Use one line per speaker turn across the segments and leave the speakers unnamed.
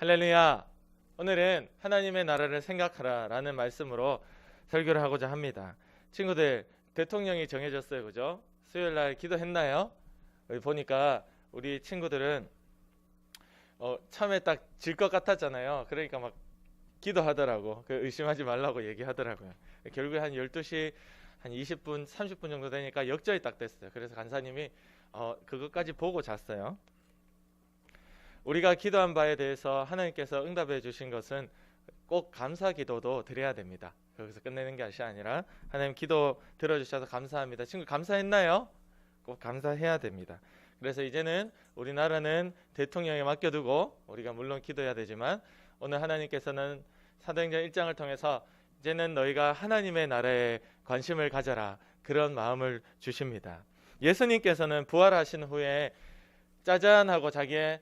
할렐루야. 오늘은 하나님의 나라를 생각하라 라는 말씀으로 설교를 하고자 합니다. 친구들, 대통령이 정해졌어요. 그죠? 수요일날 기도했나요? 여기 보니까 우리 친구들은 처음에 딱 질 것 같았잖아요. 그러니까 막 기도하더라고. 의심하지 말라고 얘기하더라고요. 결국에 한 12시 한 20분 30분 정도 되니까 역전이 딱 됐어요. 그래서 간사님이 그것까지 보고 잤어요. 우리가 기도한 바에 대해서 하나님께서 응답해 주신 것은 꼭 감사 기도도 드려야 됩니다. 거기서 끝내는 것이 아니라 하나님 기도 들어주셔서 감사합니다. 친구 감사했나요? 꼭 감사해야 됩니다. 그래서 이제는 우리나라는 대통령에 맡겨두고 우리가 물론 기도해야 되지만 오늘 하나님께서는 사도행전 1장을 통해서 이제는 너희가 하나님의 나라에 관심을 가져라 그런 마음을 주십니다. 예수님께서는 부활하신 후에 짜잔 하고 자기의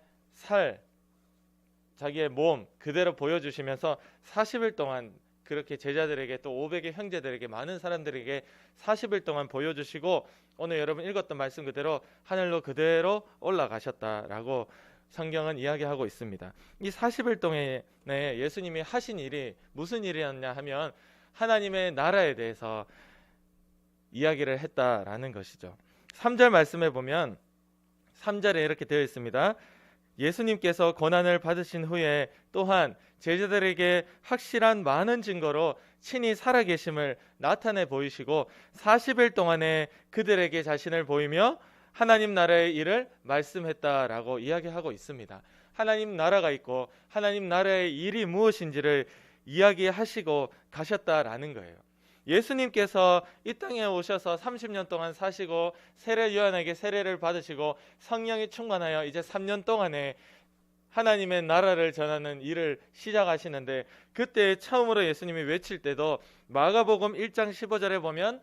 자기의 몸 그대로 보여주시면서 40일 동안 그렇게 제자들에게 또 500의 형제들에게 많은 사람들에게 40일 동안 보여주시고 오늘 여러분 읽었던 말씀 그대로 하늘로 그대로 올라가셨다라고 성경은 이야기하고 있습니다. 이 40일 동안에 예수님이 하신 일이 무슨 일이었냐 하면 하나님의 나라에 대해서 이야기를 했다라는 것이죠. 3절 말씀에 보면 3절에 이렇게 되어 있습니다. 예수님께서 고난을 받으신 후에 또한 제자들에게 확실한 많은 증거로 친히 살아계심을 나타내 보이시고 40일 동안에 그들에게 자신을 보이며 하나님 나라의 일을 말씀했다라고 이야기하고 있습니다. 하나님 나라가 있고 하나님 나라의 일이 무엇인지를 이야기하시고 가셨다라는 거예요. 예수님께서 이 땅에 오셔서 30년 동안 사시고 세례 요한에게 세례를 받으시고 성령이 충만하여 이제 3년 동안에 하나님의 나라를 전하는 일을 시작하시는데 그때 처음으로 예수님이 외칠 때도 마가복음 1장 15절에 보면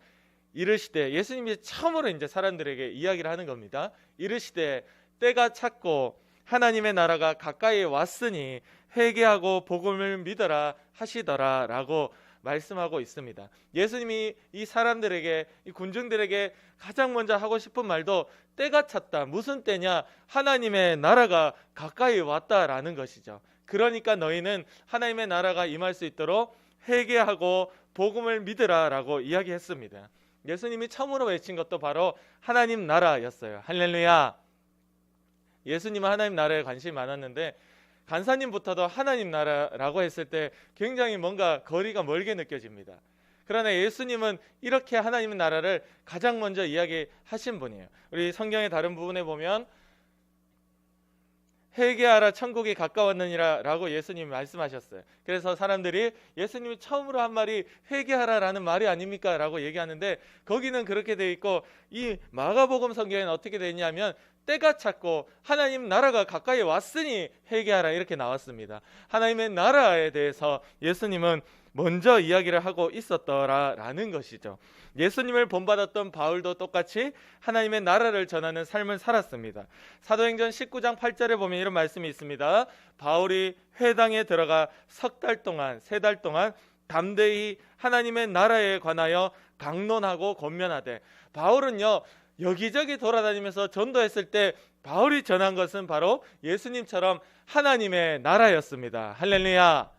이르시되 예수님이 처음으로 이제 사람들에게 이야기를 하는 겁니다. 이르시되 때가 찼고 하나님의 나라가 가까이 왔으니 회개하고 복음을 믿어라 하시더라라고 말씀하고 있습니다. 예수님이 이 사람들에게 이 군중들에게 가장 먼저 하고 싶은 말도 때가 찼다. 무슨 때냐? 하나님의 나라가 가까이 왔다라는 것이죠. 그러니까 너희는 하나님의 나라가 임할 수 있도록 회개하고 복음을 믿으라라고 이야기했습니다. 예수님이 처음으로 외친 것도 바로 하나님 나라였어요. 할렐루야. 예수님은 하나님 나라에 관심이 많았는데 간사님부터도 하나님 나라라고 했을 때 굉장히 뭔가 거리가 멀게 느껴집니다. 그러나 예수님은 이렇게 하나님의 나라를 가장 먼저 이야기하신 분이에요. 우리 성경의 다른 부분에 보면 회개하라 천국이 가까웠느니라 라고 예수님이 말씀하셨어요. 그래서 사람들이 예수님이 처음으로 한 말이 회개하라라는 말이 아닙니까? 라고 얘기하는데 거기는 그렇게 돼 있고 이 마가복음 성경에는 어떻게 되어 있냐면 때가 찼고 하나님 나라가 가까이 왔으니 회개하라 이렇게 나왔습니다. 하나님의 나라에 대해서 예수님은 먼저 이야기를 하고 있었더라라는 것이죠. 예수님을 본받았던 바울도 똑같이 하나님의 나라를 전하는 삶을 살았습니다. 사도행전 19장 8절에 보면 이런 말씀이 있습니다. 바울이 회당에 들어가 석 달 동안, 3달 동안 담대히 하나님의 나라에 관하여 강론하고 권면하되 바울은요 여기저기 돌아다니면서 전도했을 때 바울이 전한 것은 바로 예수님처럼 하나님의 나라였습니다. 할렐루야.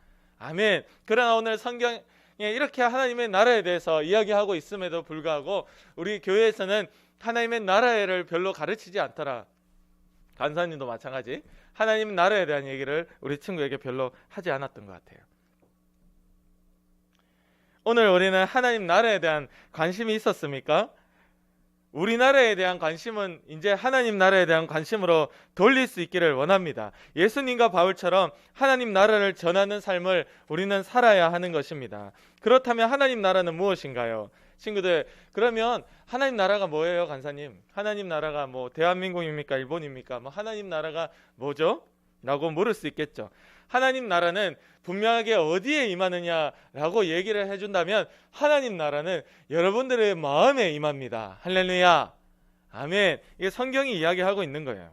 아멘. 그러나 오늘 성경에 이렇게 하나님의 나라에 대해서 이야기하고 있음에도 불구하고 우리 교회에서는 하나님의 나라를 별로 가르치지 않더라. 간사님도 마찬가지. 하나님 나라에 대한 얘기를 우리 친구에게 별로 하지 않았던 것 같아요. 오늘 우리는 하나님 나라에 대한 관심이 있었습니까? 우리나라에 대한 관심은 이제 하나님 나라에 대한 관심으로 돌릴 수 있기를 원합니다. 예수님과 바울처럼 하나님 나라를 전하는 삶을 우리는 살아야 하는 것입니다. 그렇다면 하나님 나라는 무엇인가요? 친구들, 그러면 하나님 나라가 뭐예요, 간사님? 하나님 나라가 뭐 대한민국입니까? 일본입니까? 뭐 하나님 나라가 뭐죠? 라고 물을 수 있겠죠. 하나님 나라는 분명하게 어디에 임하느냐라고 얘기를 해준다면 하나님 나라는 여러분들의 마음에 임합니다. 할렐루야. 아멘. 이게 성경이 이야기하고 있는 거예요.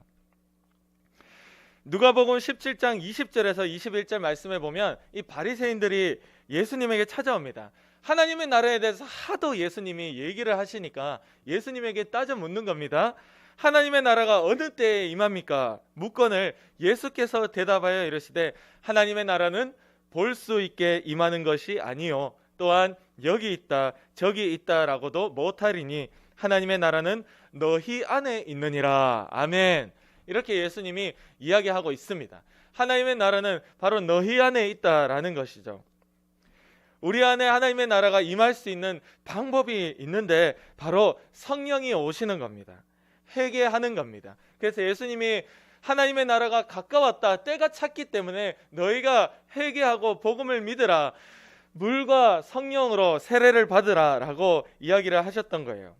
누가복음 17장 20절에서 21절 말씀에 보면 이 바리새인들이 예수님에게 찾아옵니다. 하나님의 나라에 대해서 하도 예수님이 얘기를 하시니까 예수님에게 따져 묻는 겁니다. 하나님의 나라가 어느 때에 임합니까? 묻건을 예수께서 대답하여 이르시되 하나님의 나라는 볼 수 있게 임하는 것이 아니요 또한 여기 있다 저기 있다라고도 못하리니 하나님의 나라는 너희 안에 있느니라. 아멘. 이렇게 예수님이 이야기하고 있습니다. 하나님의 나라는 바로 너희 안에 있다라는 것이죠. 우리 안에 하나님의 나라가 임할 수 있는 방법이 있는데 바로 성령이 오시는 겁니다. 회개하는 겁니다. 그래서 예수님이 하나님의 나라가 가까웠다, 때가 찼기 때문에 너희가 회개하고 복음을 믿으라, 물과 성령으로 세례를 받으라 라고 이야기를 하셨던 거예요.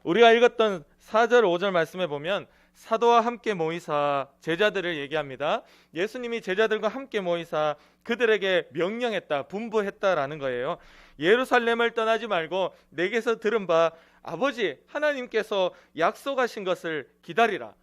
우리가 읽었던 4절 5절 말씀에 보면 사도와 함께 모이사 제자들을 얘기합니다. 예수님이 제자들과 함께 모이사 그들에게 명령했다, 분부했다라는 거예요. 예루살렘을 떠나지 말고 내게서 들은 바 아버지 하나님께서 약속하신 것을 기다리라.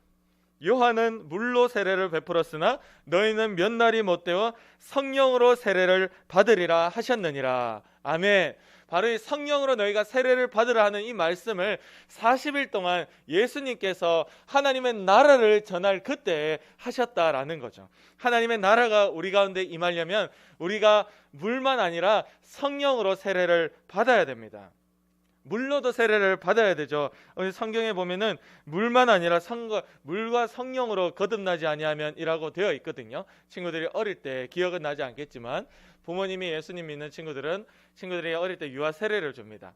요한은 물로 세례를 베풀었으나 너희는 몇 날이 못되어 성령으로 세례를 받으리라 하셨느니라. 아멘. 바로 이 성령으로 너희가 세례를 받으라 하는 이 말씀을 40일 동안 예수님께서 하나님의 나라를 전할 그때 하셨다라는 거죠. 하나님의 나라가 우리 가운데 임하려면 우리가 물만 아니라 성령으로 세례를 받아야 됩니다. 물로도 세례를 받아야 되죠. 성경에 보면은 물만 아니라 물과 성령으로 거듭나지 아니하면이라고 되어 있거든요. 친구들이 어릴 때 기억은 나지 않겠지만 부모님이 예수님 믿는 친구들이 어릴 때 유아 세례를 줍니다.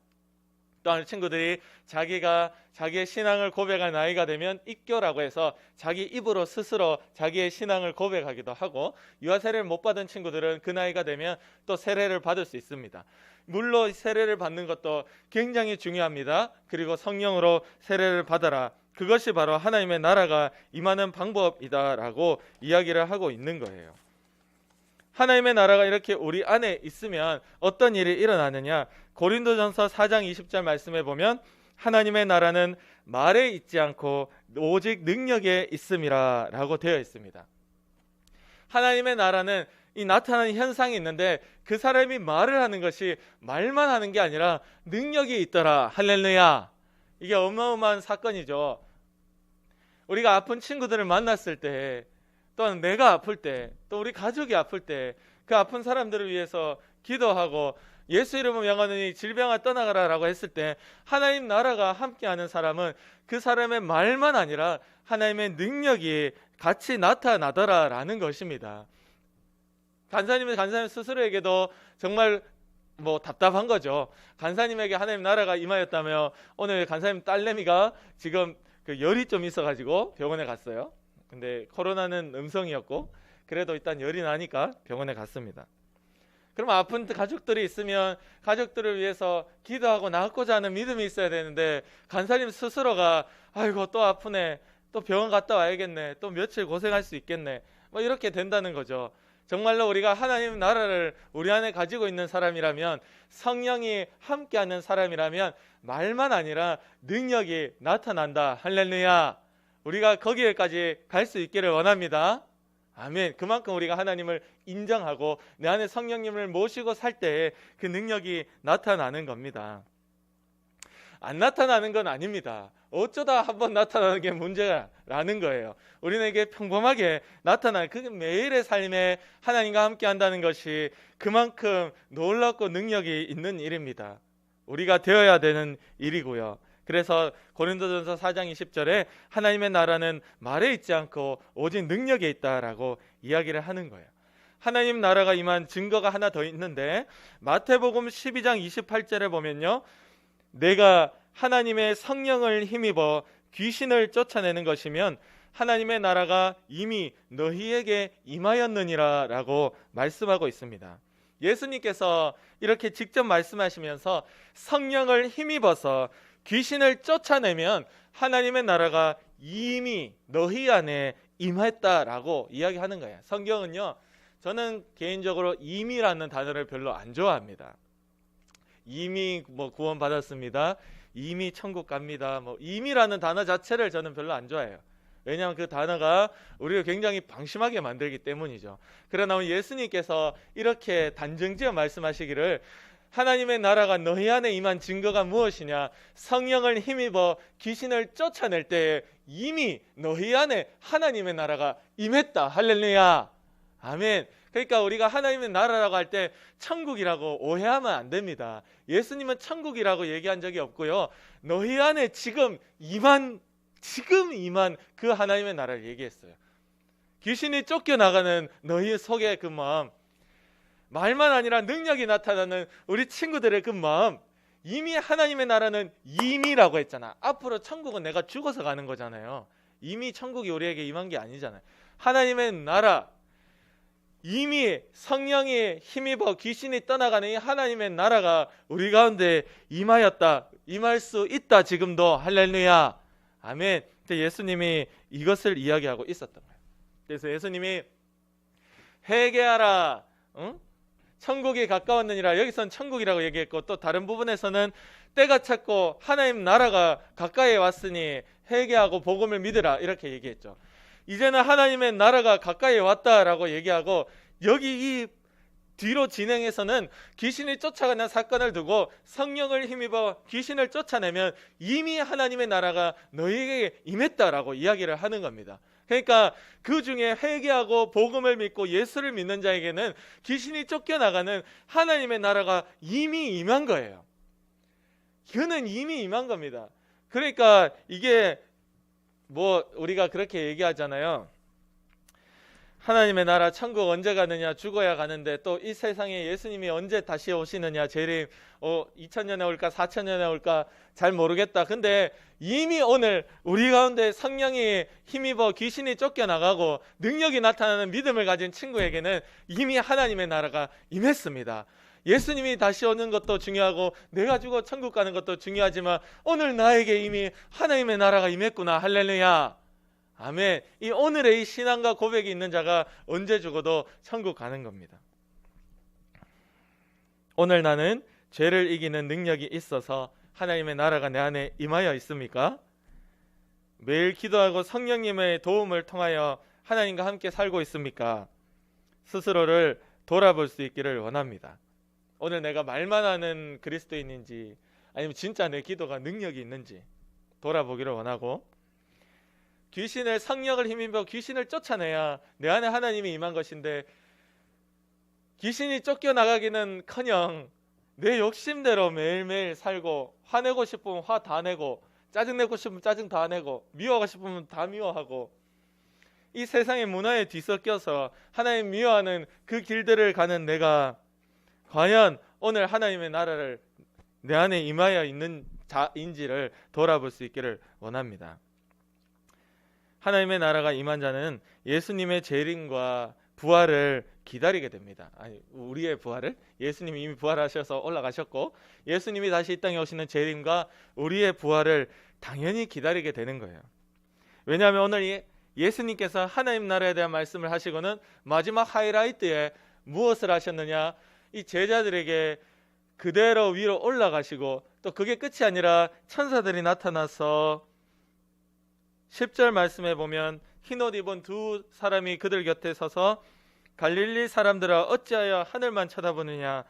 또한 친구들이 자기의 신앙을 고백할 나이가 되면 입교라고 해서 자기 입으로 스스로 자기의 신앙을 고백하기도 하고, 유아 세례를 못 받은 친구들은 그 나이가 되면 또 세례를 받을 수 있습니다. 물로 세례를 받는 것도 굉장히 중요합니다. 그리고 성령으로 세례를 받아라. 그것이 바로 하나님의 나라가 임하는 방법이다라고 이야기를 하고 있는 거예요. 하나님의 나라가 이렇게 우리 안에 있으면 어떤 일이 일어나느냐? 고린도전서 4장 20절 말씀에 보면 하나님의 나라는 말에 있지 않고 오직 능력에 있음이라 라고 되어 있습니다. 하나님의 나라는 이 나타나는 현상이 있는데 그 사람이 말을 하는 것이 말만 하는 게 아니라 능력이 있더라. 할렐루야. 이게 어마어마한 사건이죠. 우리가 아픈 친구들을 만났을 때, 또는 내가 아플 때, 또 우리 가족이 아플 때 그 아픈 사람들을 위해서 기도하고 예수 이름으로 명하노니 질병아 떠나가라 라고 했을 때 하나님 나라가 함께하는 사람은 그 사람의 말만 아니라 하나님의 능력이 같이 나타나더라 라는 것입니다. 간사님 스스로에게도 정말 답답한 거죠. 간사님에게 하나님 나라가 임하였다며 오늘 간사님 딸내미가 지금 그 열이 좀 있어가지고 병원에 갔어요. 근데 코로나는 음성이었고 그래도 일단 열이 나니까 병원에 갔습니다. 그럼 아픈 가족들이 있으면 가족들을 위해서 기도하고 낫고자 하는 믿음이 있어야 되는데 간사님 스스로가 아이고 또 아프네, 또 병원 갔다 와야겠네, 또 며칠 고생할 수 있겠네, 이렇게 된다는 거죠. 정말로 우리가 하나님 나라를 우리 안에 가지고 있는 사람이라면, 성령이 함께하는 사람이라면 말만 아니라 능력이 나타난다. 할렐루야. 우리가 거기에까지 갈 수 있기를 원합니다. 아멘. 그만큼 우리가 하나님을 인정하고 내 안에 성령님을 모시고 살 때에 그 능력이 나타나는 겁니다. 안 나타나는 건 아닙니다. 어쩌다 한번 나타나는 게 문제라는 거예요. 우리에게 평범하게 나타나는 그 매일의 삶에 하나님과 함께 한다는 것이 그만큼 놀랍고 능력이 있는 일입니다. 우리가 되어야 되는 일이고요. 그래서 고린도전서 4장 20절에 하나님의 나라는 말에 있지 않고 오직 능력에 있다라고 이야기를 하는 거예요. 하나님 나라가 임한 증거가 하나 더 있는데 마태복음 12장 28절에 보면요, 내가 하나님의 성령을 힘입어 귀신을 쫓아내는 것이면 하나님의 나라가 이미 너희에게 임하였느니라 라고 말씀하고 있습니다. 예수님께서 이렇게 직접 말씀하시면서 성령을 힘입어서 귀신을 쫓아내면 하나님의 나라가 이미 너희 안에 임했다라고 이야기하는 거예요. 성경은요, 저는 개인적으로 이미라는 단어를 별로 안 좋아합니다. 이미 구원 받았습니다, 이미 천국 갑니다, 이미라는 단어 자체를 저는 별로 안 좋아해요. 왜냐하면 그 단어가 우리를 굉장히 방심하게 만들기 때문이죠. 그러나 예수님께서 이렇게 단정지어 말씀하시기를 하나님의 나라가 너희 안에 임한 증거가 무엇이냐? 성령을 힘입어 귀신을 쫓아낼 때에 이미 너희 안에 하나님의 나라가 임했다. 할렐루야. 아멘. 그러니까 우리가 하나님의 나라라고 할 때 천국이라고 오해하면 안 됩니다. 예수님은 천국이라고 얘기한 적이 없고요. 너희 안에 지금 임한 그 하나님의 나라를 얘기했어요. 귀신이 쫓겨나가는 너희 속의 그 마음, 말만 아니라 능력이 나타나는 우리 친구들의 그 마음, 이미 하나님의 나라는 이미라고 했잖아. 앞으로 천국은 내가 죽어서 가는 거잖아요. 이미 천국이 우리에게 임한 게 아니잖아요. 하나님의 나라, 이미 성령이 힘입어 귀신이 떠나가는 이 하나님의 나라가 우리 가운데 임하였다. 임할 수 있다. 지금도. 할렐루야. 아멘. 예수님이 이것을 이야기하고 있었던 거예요. 그래서 예수님이 회개하라. 응? 천국이 가까웠느니라. 여기선 천국이라고 얘기했고, 또 다른 부분에서는 때가 찼고 하나님 나라가 가까이 왔으니 회개하고 복음을 믿으라. 이렇게 얘기했죠. 이제는 하나님의 나라가 가까이 왔다라고 얘기하고, 여기 이 뒤로 진행해서는 귀신이 쫓아가는 사건을 두고 성령을 힘입어 귀신을 쫓아내면 이미 하나님의 나라가 너희에게 임했다라고 이야기를 하는 겁니다. 그러니까 그 중에 회개하고 복음을 믿고 예수를 믿는 자에게는 귀신이 쫓겨나가는 하나님의 나라가 이미 임한 거예요. 그는 이미 임한 겁니다. 그러니까 이게 우리가 그렇게 얘기하잖아요. 하나님의 나라 천국 언제 가느냐, 죽어야 가는데 또 이 세상에 예수님이 언제 다시 오시느냐, 재림 2000년에 올까 4000년에 올까 잘 모르겠다. 근데 이미 오늘 우리 가운데 성령이 힘입어 귀신이 쫓겨나가고 능력이 나타나는 믿음을 가진 친구에게는 이미 하나님의 나라가 임했습니다. 예수님이 다시 오는 것도 중요하고 내가 죽어 천국 가는 것도 중요하지만 오늘 나에게 이미 하나님의 나라가 임했구나. 할렐루야. 아멘. 이 오늘의 이 신앙과 고백이 있는 자가 언제 죽어도 천국 가는 겁니다. 오늘 나는 죄를 이기는 능력이 있어서 하나님의 나라가 내 안에 임하여 있습니까? 매일 기도하고 성령님의 도움을 통하여 하나님과 함께 살고 있습니까? 스스로를 돌아볼 수 있기를 원합니다. 오늘 내가 말만 하는 그리스도인인지 아니면 진짜 내 기도가 능력이 있는지 돌아보기를 원하고, 귀신을 성령을 힘입어 귀신을 쫓아내야 내 안에 하나님이 임한 것인데, 귀신이 쫓겨나가기는커녕 내 욕심대로 매일매일 살고, 화내고 싶으면 화 다 내고, 짜증내고 싶으면 짜증 다 내고, 미워하고 싶으면 다 미워하고, 이 세상의 문화에 뒤섞여서 하나님 미워하는 그 길들을 가는 내가 과연 오늘 하나님의 나라를 내 안에 임하여 있는 자인지를 돌아볼 수 있기를 원합니다. 하나님의 나라가 임한 자는 예수님의 재림과 부활을 기다리게 됩니다. 아니, 우리의 부활을? 예수님이 이미 부활하셔서 올라가셨고 예수님이 다시 이 땅에 오시는 재림과 우리의 부활을 당연히 기다리게 되는 거예요. 왜냐하면 오늘 예수님께서 하나님 나라에 대한 말씀을 하시고는 마지막 하이라이트에 무엇을 하셨느냐, 이 제자들에게 그대로 위로 올라가시고, 또 그게 끝이 아니라 천사들이 나타나서 10절 말씀에 보면 흰옷 입은 두 사람이 그들 곁에 서서 갈릴리 사람들아 어찌하여 하늘만 쳐다보느냐,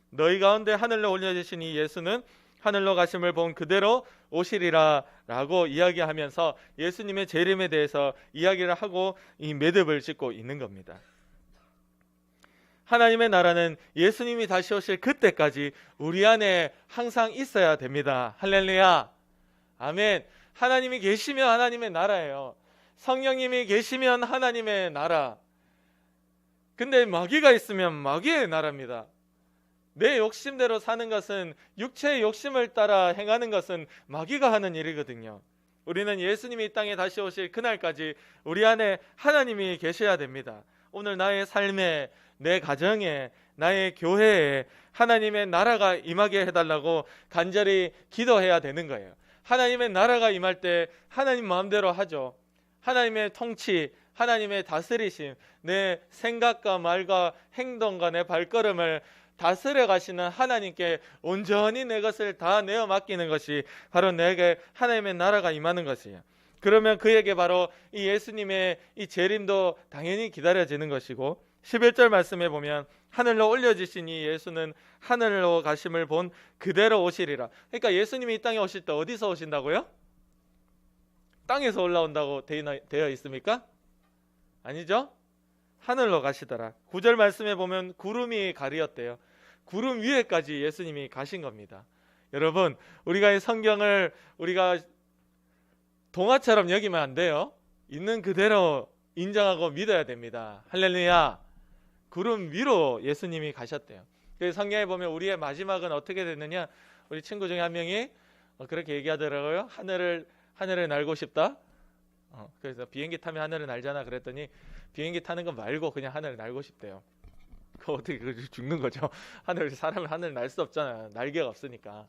너희 가운데 하늘로 올려주신 이 예수는 하늘로 가심을 본 그대로 오시리라 라고 이야기하면서 예수님의 재림에 대해서 이야기를 하고 이 매듭을 짓고 있는 겁니다. 하나님의 나라는 예수님이 다시 오실 그때까지 우리 안에 항상 있어야 됩니다. 할렐루야. 아멘. 하나님이 계시면 하나님의 나라예요. 성령님이 계시면 하나님의 나라. 근데 마귀가 있으면 마귀의 나라입니다. 내 욕심대로 사는 것은, 육체의 욕심을 따라 행하는 것은 마귀가 하는 일이거든요. 우리는 예수님이 이 땅에 다시 오실 그날까지 우리 안에 하나님이 계셔야 됩니다. 오늘 나의 삶에, 내 가정에, 나의 교회에 하나님의 나라가 임하게 해달라고 간절히 기도해야 되는 거예요. 하나님의 나라가 임할 때 하나님 마음대로 하죠. 하나님의 통치, 하나님의 다스리심, 내 생각과 말과 행동과 내 발걸음을 다스려 가시는 하나님께 온전히 내 것을 다 내어 맡기는 것이 바로 내게 하나님의 나라가 임하는 것이에요. 그러면 그에게 바로 이 예수님의 이 재림도 당연히 기다려지는 것이고, 11절 말씀에 보면 하늘로 올려지신 이 예수는 하늘로 가심을 본 그대로 오시리라. 그러니까 예수님이 이 땅에 오실 때 어디서 오신다고요? 땅에서 올라온다고 되어 있습니까? 아니죠? 하늘로 가시더라. 9절 말씀에 보면 구름이 가리었대요. 구름 위에까지 예수님이 가신 겁니다. 여러분, 우리가 이 성경을 우리가 동화처럼 여기면 안 돼요. 있는 그대로 인정하고 믿어야 됩니다. 할렐루야. 구름 위로 예수님이 가셨대요. 그래서 성경에 보면 우리의 마지막은 어떻게 됐느냐, 우리 친구 중에 한 명이 그렇게 얘기하더라고요. 하늘을 날고 싶다. 그래서 비행기 타면 하늘을 날잖아 그랬더니 비행기 타는 거 말고 그냥 하늘을 날고 싶대요. 그거 어떻게 죽는 거죠? 사람은 하늘을 날 수 없잖아요. 날개가 없으니까.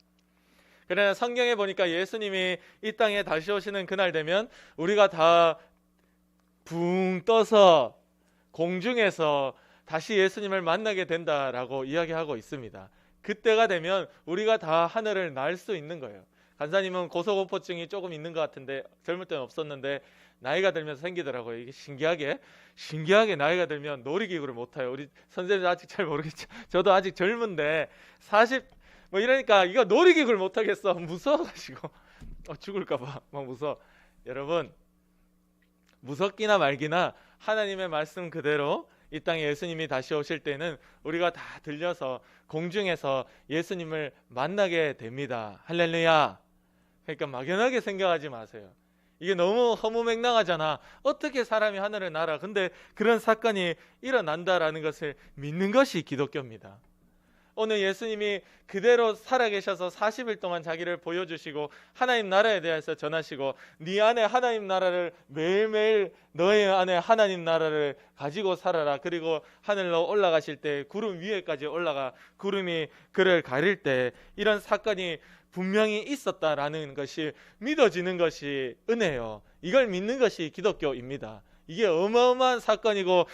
그러나 성경에 보니까 예수님이 이 땅에 다시 오시는 그날 되면 우리가 다 붕 떠서 공중에서 다시 예수님을 만나게 된다라고 이야기하고 있습니다. 그때가 되면 우리가 다 하늘을 날 수 있는 거예요. 간사님은 고소공포증이 조금 있는 것 같은데 젊을 때는 없었는데 나이가 들면서 생기더라고요. 이게 신기하게 나이가 들면 놀이기구를 못 타요. 우리 선생님도 아직 잘 모르겠죠. 저도 아직 젊은데 40 뭐 이러니까 이거 놀이기구를 못 하겠어. 무서워가지고 죽을까봐 막 무서워. 여러분, 무섭기나 말기나 하나님의 말씀 그대로 이 땅에 예수님이 다시 오실 때는 우리가 다 들려서 공중에서 예수님을 만나게 됩니다. 할렐루야. 그러니까 막연하게 생각하지 마세요. 이게 너무 허무맹랑하잖아. 어떻게 사람이 하늘을 날아. 근데 그런 사건이 일어난다라는 것을 믿는 것이 기독교입니다. 오늘 예수님이 그대로 살아계셔서 40일 동안 자기를 보여주시고 하나님 나라에 대해서 전하시고 네 안에 하나님 나라를 매일매일 너의 안에 하나님 나라를 가지고 살아라. 그리고 하늘로 올라가실 때 구름 위에까지 올라가 구름이 그를 가릴 때 이런 사건이 분명히 있었다라는 것이 믿어지는 것이 은혜요. 이걸 믿는 것이 기독교입니다. 이게 어마어마한 사건이고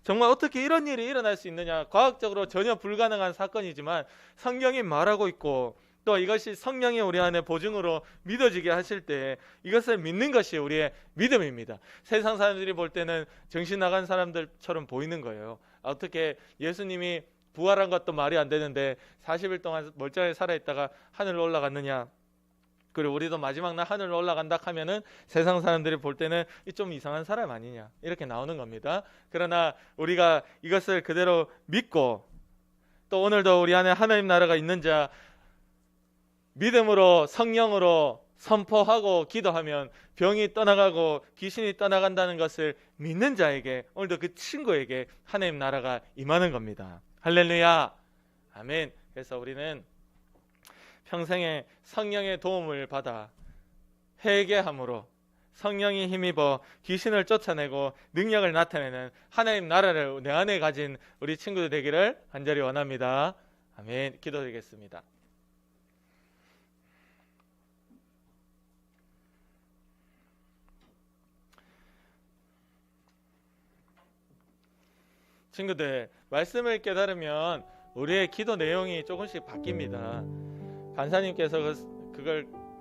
정말 어떻게 이런 일이 일어날 수 있느냐. 과학적으로 전혀 불가능한 사건이지만 성경이 말하고 있고 또 이것이 성령이 우리 안에 보증으로 믿어지게 하실 때 이것을 믿는 것이 우리의 믿음입니다. 세상 사람들이 볼 때는 정신 나간 사람들처럼 보이는 거예요. 어떻게 예수님이 부활한 것도 말이 안 되는데 40일 동안 멀쩡하게 살아있다가 하늘로 올라갔느냐. 그리고 우리도 마지막 날 하늘로 올라간다 하면은 세상 사람들이 볼 때는 좀 이상한 사람 아니냐 이렇게 나오는 겁니다. 그러나 우리가 이것을 그대로 믿고 또 오늘도 우리 안에 하나님 나라가 있는 자 믿음으로 성령으로 선포하고 기도하면 병이 떠나가고 귀신이 떠나간다는 것을 믿는 자에게 오늘도 그 친구에게 하나님 나라가 임하는 겁니다. 할렐루야. 아멘. 그래서 우리는 평생에 성령의 도움을 받아 회개함으로 성령이 힘입어 귀신을 쫓아내고 능력을 나타내는 하나님 나라를 내 안에 가진 우리 친구들 되기를 간절히 원합니다. 아멘. 기도드리겠습니다. 친구들, 말씀을 깨달으면 우리의 기도 내용이 조금씩 바뀝니다. 간사님께서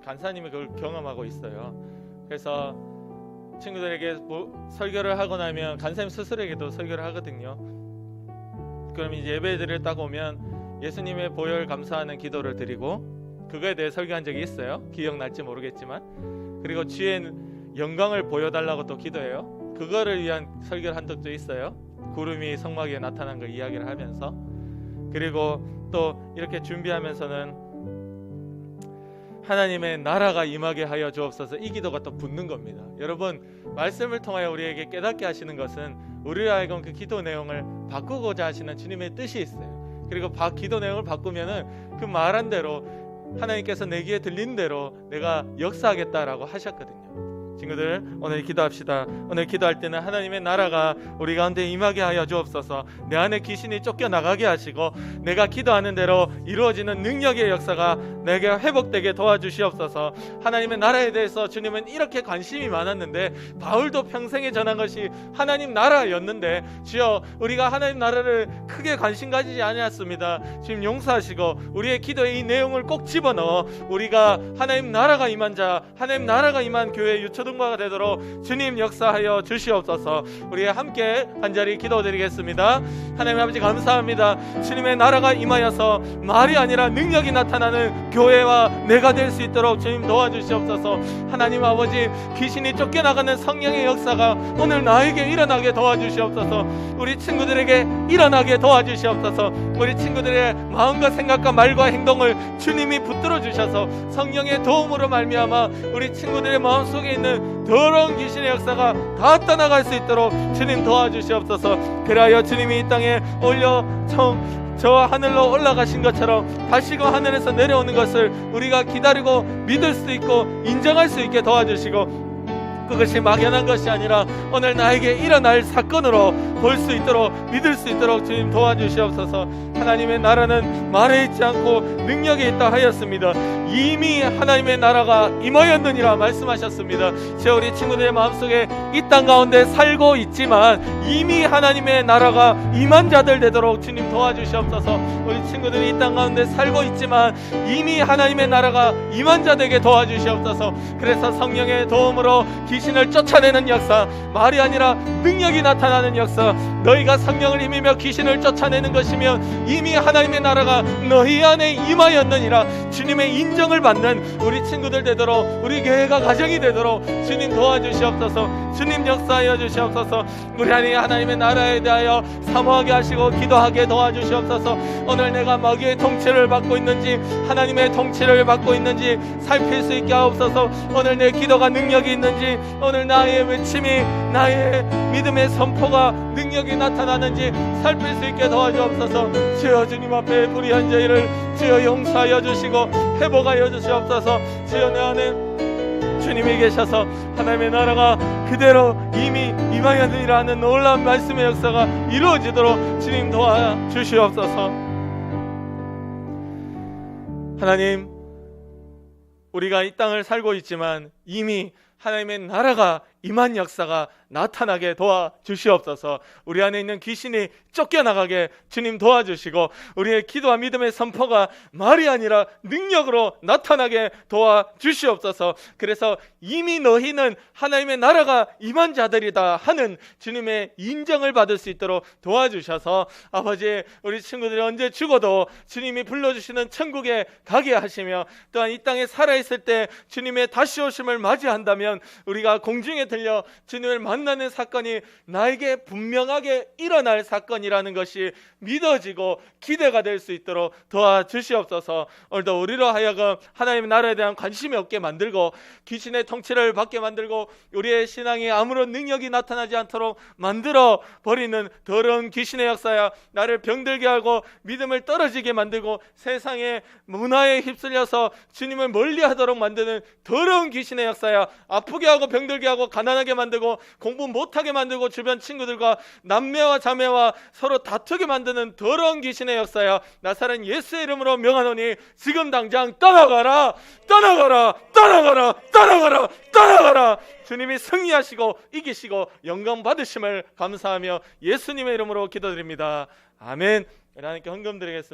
간사님이 그걸 경험하고 있어요. 그래서 친구들에게 설교를 하고 나면 간사님 스스로에게도 설교를 하거든요. 그럼 이제 예배 드리다가 오면 예수님의 보혈 감사하는 기도를 드리고 그거에 대해 설교한 적이 있어요. 기억날지 모르겠지만. 그리고 주의 영광을 보여달라고 또 기도해요. 그거를 위한 설교를 한 적도 있어요. 구름이 성막 위에 나타난 걸 이야기를 하면서. 그리고 또 이렇게 준비하면서는 하나님의 나라가 임하게 하여 주옵소서, 이 기도가 또 붙는 겁니다. 여러분, 말씀을 통하여 우리에게 깨닫게 하시는 것은 우리를 하여금 그 기도 내용을 바꾸고자 하시는 주님의 뜻이 있어요. 그리고 기도 내용을 바꾸면은 그 말한 대로 하나님께서 내 귀에 들린 대로 내가 역사하겠다라고 하셨거든요. 친구들, 오늘 기도합시다. 오늘 기도할 때는 하나님의 나라가 우리 가운데 임하게 하여 주옵소서. 내 안에 귀신이 쫓겨나가게 하시고 내가 기도하는 대로 이루어지는 능력의 역사가 내게 회복되게 도와주시옵소서. 하나님의 나라에 대해서 주님은 이렇게 관심이 많았는데 바울도 평생에 전한 것이 하나님 나라였는데 주여 우리가 하나님 나라를 크게 관심 가지지 아니었습니다. 주님 용서하시고 우리의 기도에 이 내용을 꼭 집어넣어 우리가 하나님 나라가 임한 자, 하나님 나라가 임한 교회 유초등부가 되도록 주님 역사하여 주시옵소서. 우리 함께 간절히 기도드리겠습니다. 하나님 아버지 감사합니다. 주님의 나라가 임하여서 말이 아니라 능력이 나타나는 교회와 내가 될 수 있도록 주님 도와주시옵소서. 하나님 아버지 귀신이 쫓겨나가는 성령의 역사가 오늘 나에게 일어나게 도와주시옵소서. 우리 친구들에게 일어나게 도와주시옵소서. 우리 친구들의 마음과 생각과 말과 행동을 주님이 붙들어 주셔서 성령의 도움으로 말미암아 우리 친구들의 마음속에 있는 더러운 귀신의 역사가 다 떠나갈 수 있도록 주님 도와주시옵소서. 그리하여 주님이 이 땅에 올려 저 하늘로 올라가신 것처럼 다시금 하늘에서 내려오는 것을 우리가 기다리고 믿을 수 있고 인정할 수 있게 도와주시고, 그것이 막연한 것이 아니라 오늘 나에게 일어날 사건으로 볼 수 있도록 믿을 수 있도록 주님 도와주시옵소서. 하나님의 나라는 말에 있지 않고 능력에 있다 하였습니다. 이미 하나님의 나라가 임하였느니라 말씀하셨습니다. 제 우리 친구들의 마음속에 이 땅 가운데 살고 있지만 이미 하나님의 나라가 임한 자들 되도록 주님 도와주시옵소서. 우리 친구들이 이 땅 가운데 살고 있지만 이미 하나님의 나라가 임한 자들에게 도와주시옵소서. 그래서 성령의 도움으로 귀신을 쫓아내는 역사, 말이 아니라 능력이 나타나는 역사, 너희가 성령을 힘이며 귀신을 쫓아내는 것이면 이미 하나님의 나라가 너희 안에 임하였느니라 주님의 인정을 받는 우리 친구들 되도록, 우리 교회가 가정이 되도록 주님 도와주시옵소서. 주님 역사하여 주시옵소서. 우리 안에 하나님의 나라에 대하여 사모하게 하시고 기도하게 도와주시옵소서. 오늘 내가 마귀의 통치를 받고 있는지 하나님의 통치를 받고 있는지 살필 수 있게 하옵소서. 오늘 내 기도가 능력이 있는지, 오늘 나의 외침이, 나의 믿음의 선포가 능력이 나타나는지 살필 수 있게 도와주옵소서. 주여 주님 앞에 불의한 저희를 주여 용서하여 주시고 회복하여 주시옵소서. 주여 내 안에 주님이 계셔서 하나님의 나라가 그대로 이미 임하였느니라 하는 놀라운 말씀의 역사가 이루어지도록 주님 도와주시옵소서. 하나님, 우리가 이 땅을 살고 있지만 이미 하나님의 나라가 임한 역사가 나타나게 도와주시옵소서. 우리 안에 있는 귀신이 쫓겨나가게 주님 도와주시고 우리의 기도와 믿음의 선포가 말이 아니라 능력으로 나타나게 도와주시옵소서. 그래서 이미 너희는 하나님의 나라가 임한 자들이다 하는 주님의 인정을 받을 수 있도록 도와주셔서 아버지, 우리 친구들이 언제 죽어도 주님이 불러주시는 천국에 가게 하시며, 또한 이 땅에 살아있을 때 주님의 다시 오심을 맞이한다면 우리가 공중에 들려 주님을 만나는 사건이 나에게 분명하게 일어날 사건이라는 것이 믿어지고 기대가 될 수 있도록 도와주시옵소서. 오늘도 우리로 하여금 하나님의 나라에 대한 관심이 없게 만들고 귀신의 통치를 받게 만들고 우리의 신앙이 아무런 능력이 나타나지 않도록 만들어 버리는 더러운 귀신의 역사야, 나를 병들게 하고 믿음을 떨어지게 만들고 세상의 문화에 휩쓸려서 주님을 멀리하도록 만드는 더러운 귀신의 역사야, 아프게 하고 병들게 하고 가난하게 만들고 공부 못하게 만들고 주변 친구들과 남매와 자매와 서로 다투게 만드는 더러운 귀신의 역사야. 나사렛 예수의 이름으로 명하노니 지금 당장 떠나가라, 떠나가라, 떠나가라, 떠나가라, 떠나가라. 주님이 승리하시고 이기시고 영광 받으심을 감사하며 예수님의 이름으로 기도드립니다. 아멘. 하나님께 헌금 드리겠습니다.